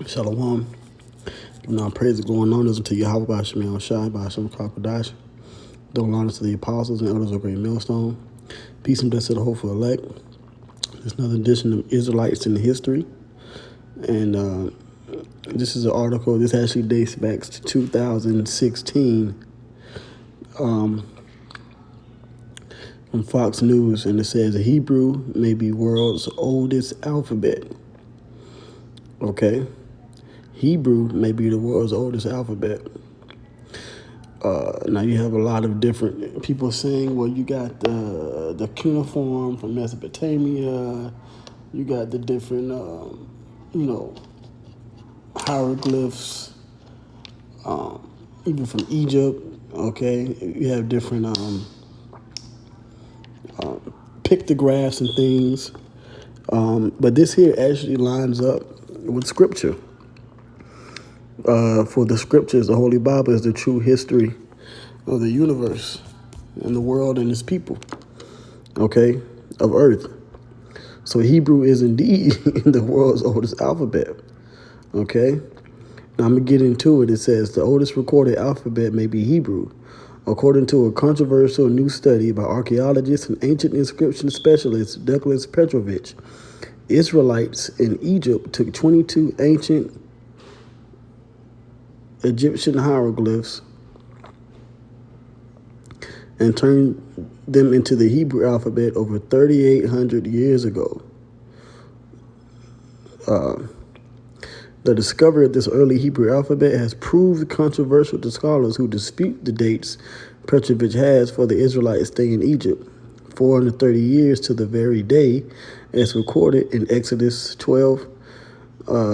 Shalom. Giving all praise and glory and honors unto Yahweh by Shemel Shai by Hashem Kakodash. Double honors to the apostles and elders of Great Millstone. Peace and blessing to the hopeful elect. There's another edition of Israelites in history. And this is an article. This actually dates back to 2016 from Fox News. And it says Hebrew may be world's oldest alphabet. Okay. Hebrew may be the world's oldest alphabet. Now you have a lot of different people saying, well, you got the cuneiform from Mesopotamia, you got the different, hieroglyphs, even from Egypt. Okay, you have different pictographs and things, but this here actually lines up with Scripture. For the Scriptures, the Holy Bible is the true history of the universe and the world and its people, okay, of earth. So Hebrew is indeed the world's oldest alphabet, okay? Now I'm going to get into it. It says the oldest recorded alphabet may be Hebrew. According to a controversial new study by archaeologist and ancient inscription specialist Douglas Petrovich, Israelites in Egypt took 22 ancient Egyptian hieroglyphs and turned them into the Hebrew alphabet over 3,800 years ago. The discovery of this early Hebrew alphabet has proved controversial to scholars who dispute the dates Petrovich has for the Israelites staying in Egypt, 430 years to the very day, as recorded in Exodus 12,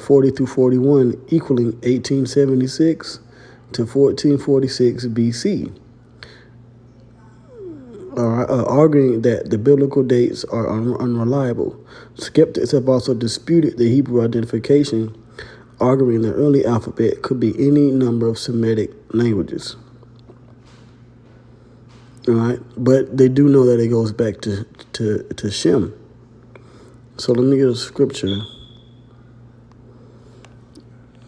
40 through 41, equaling 1876 to 1446 BC. Arguing that the biblical dates are unreliable. Skeptics have also disputed the Hebrew identification, arguing the early alphabet could be any number of Semitic languages. All right, but they do know that it goes back to Shem. So let me get a scripture.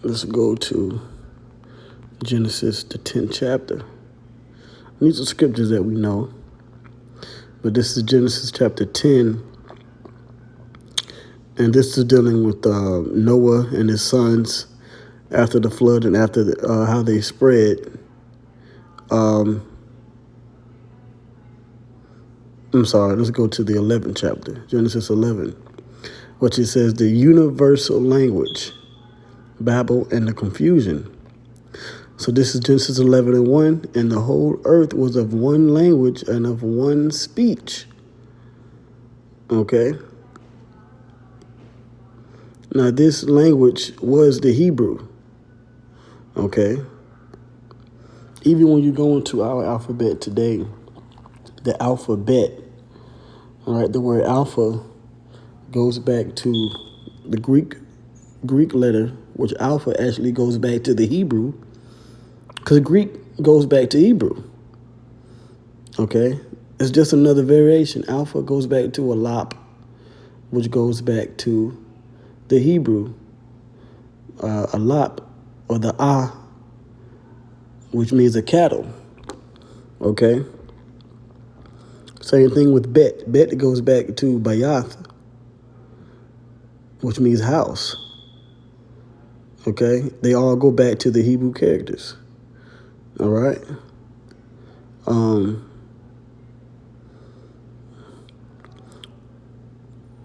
Let's go to Genesis, the 10th chapter. These are scriptures that we know. But this is Genesis chapter 10. And this is dealing with Noah and his sons after the flood and after how they spread. I'm sorry, let's go to the 11th chapter, Genesis 11, which it says the universal language, Babel, and the confusion. So this is Genesis 11 and 1, and the whole earth was of one language and of one speech. Okay. Now this language was the Hebrew. Okay. Even when you go into our alphabet today, the alphabet, all right, the word alpha goes back to the Greek letter, which alpha actually goes back to the Hebrew, because Greek goes back to Hebrew. Okay? It's just another variation. Alpha goes back to alap, which goes back to the Hebrew. Alap, or the which means a cattle. Okay? Same thing with bet. Bet goes back to bayath, which means house. Okay? They all go back to the Hebrew characters. All right.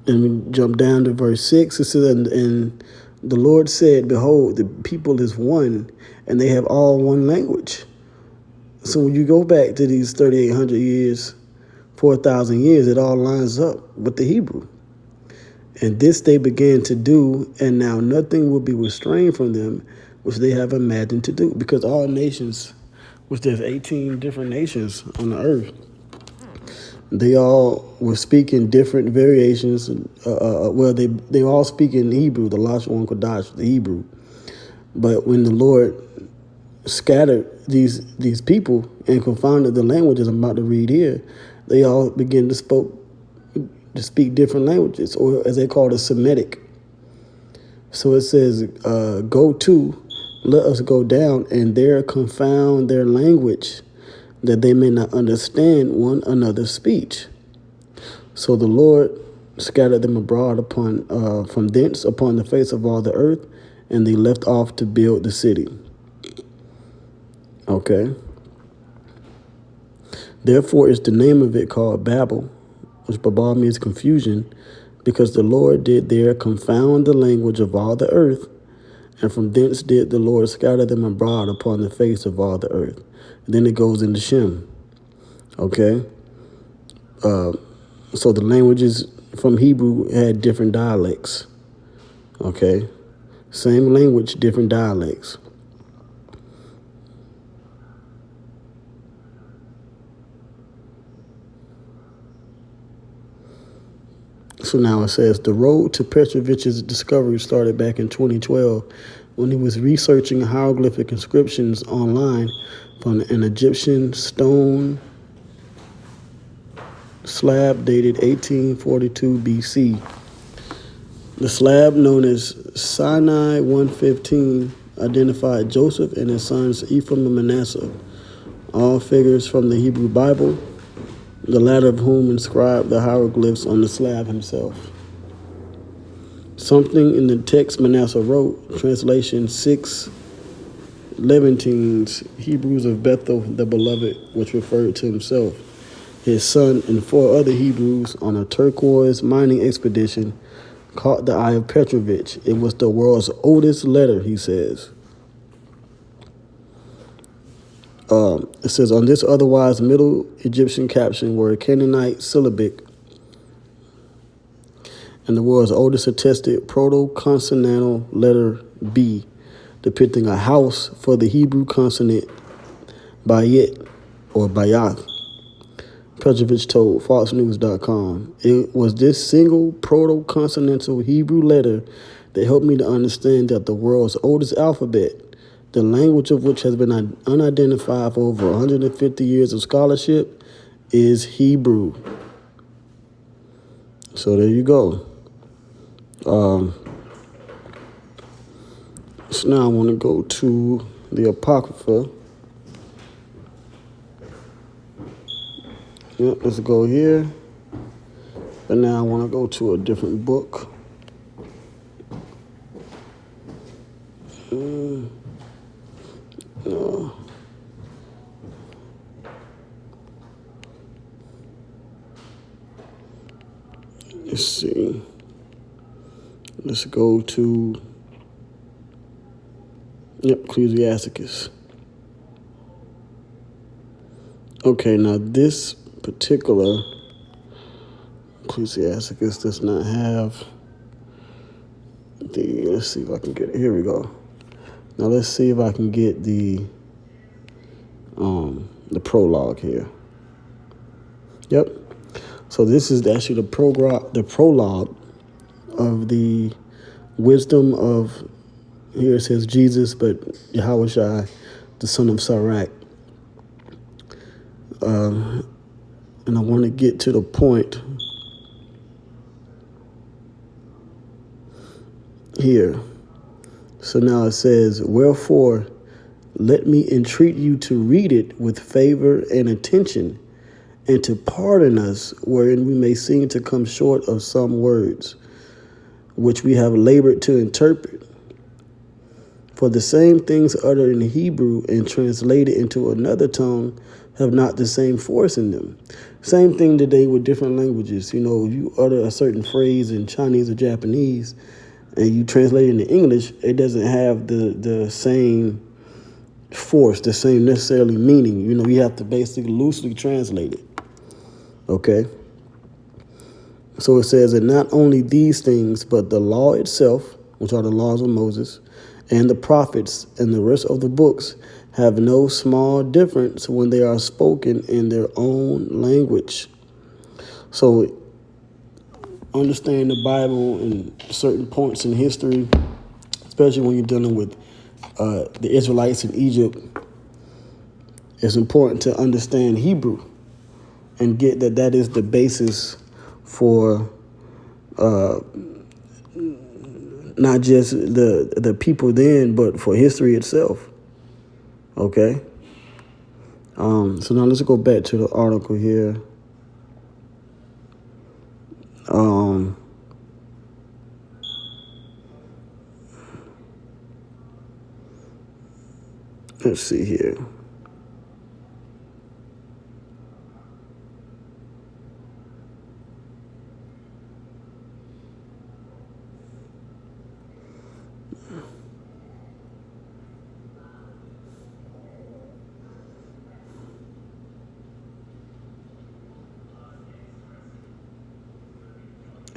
Then we jump down to verse 6. It says, and the Lord said, behold, the people is one, and they have all one language. So when you go back to these 3,800 years, 4,000 years, it all lines up with the Hebrew. And this they began to do, and now nothing will be restrained from them, which they have imagined to do. Because all nations, which there's 18 different nations on the earth, they all were speaking different variations. They all speak in Hebrew, the Lashon Kodash, the Hebrew. But when the Lord scattered these people and confounded the languages I'm about to read here, they all began to speak different languages, or as they call it, Semitic. So it says, let us go down and there confound their language, that they may not understand one another's speech. So the Lord scattered them abroad from thence upon the face of all the earth, and they left off to build the city. Okay. Therefore is the name of it called Babel, which Babel means confusion, because the Lord did there confound the language of all the earth, and from thence did the Lord scatter them abroad upon the face of all the earth. And then it goes into Shem. Okay. So the languages from Hebrew had different dialects. Okay. Same language, different dialects. So now it says the road to Petrovich's discovery started back in 2012 when he was researching hieroglyphic inscriptions online from an Egyptian stone slab dated 1842 BC. The slab, known as Sinai 115, identified Joseph and his sons Ephraim and Manasseh, all figures from the Hebrew Bible, the latter of whom inscribed the hieroglyphs on the slab himself. Something in the text Manasseh wrote, translation 6 Levantines, Hebrews of Bethel the Beloved, which referred to himself, his son, and 4 other Hebrews on a turquoise mining expedition, caught the eye of Petrovich. It was the world's oldest letter, he says. It says, on this otherwise Middle Egyptian caption were a Canaanite syllabic and the world's oldest attested proto-consonantal letter B, depicting a house for the Hebrew consonant Bayit or Bayath. Petrovich told FoxNews.com, it was this single proto-consonantal Hebrew letter that helped me to understand that the world's oldest alphabet, the language of which has been unidentified for over 150 years of scholarship, is Hebrew. So there you go. So now I want to go to the Apocrypha. Yep, let's go here. But now I want to go to a different book. No. Let's see. Let's go to Ecclesiasticus. Okay, now this particular Ecclesiasticus does not have the, let's see if I can get it. Here we go. Now let's see if I can get the prologue here. Yep. So this is actually the prologue of the wisdom of, here it says Jesus, but Yahushua, the son of Sirach. And I want to get to the point here. So now it says, wherefore, let me entreat you to read it with favor and attention, and to pardon us, wherein we may seem to come short of some words, which we have labored to interpret. For the same things uttered in Hebrew and translated into another tongue have not the same force in them. Same thing today with different languages. You know, you utter a certain phrase in Chinese or Japanese, and you translate it into English, it doesn't have the same force, the same necessarily meaning. You know, you have to basically loosely translate it. Okay? So it says that not only these things, but the law itself, which are the laws of Moses, and the prophets and the rest of the books have no small difference when they are spoken in their own language. So understand the Bible and certain points in history, especially when you're dealing with the Israelites in Egypt, it's important to understand Hebrew and get that is the basis for not just the people then, but for history itself. Okay. So now let's go back to the article here. Let's see here.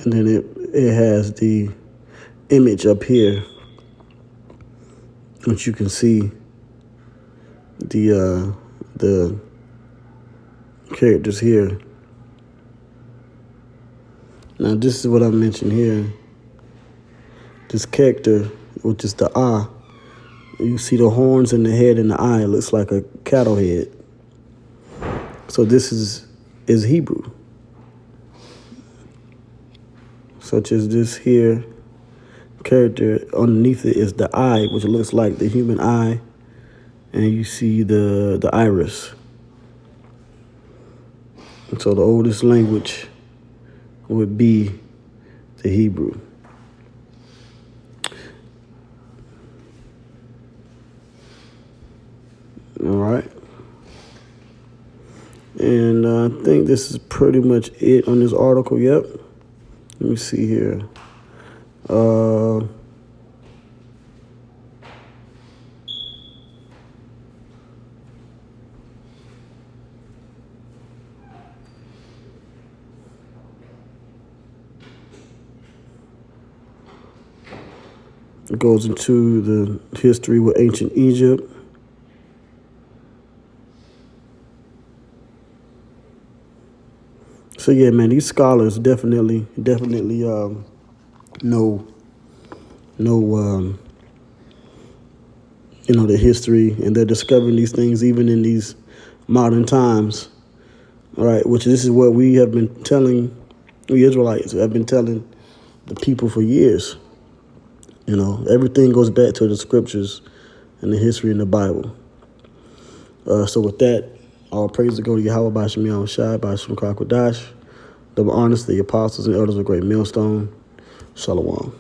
And then it has the image up here, which you can see the characters here. Now this is what I mentioned here. This character, which is the eye, you see the horns and the head and the eye. It looks like a cattle head. So this is Hebrew. Such as this here character, underneath it is the eye, which looks like the human eye, and you see the iris. And so the oldest language would be the Hebrew. All right. And I think this is pretty much it on this article. Yep. Let me see here. It goes into the history with ancient Egypt. So yeah, man, these scholars definitely know the history, and they're discovering these things even in these modern times. All right, which this is what we have been telling, we Israelites have been telling the people for years. Everything goes back to the scriptures and the history in the Bible. So with that, all praise to go to Yahweh Bashim Yahweh Shai, Bashim Krakodash, double honors the apostles and elders of Great Millstone. Shalom.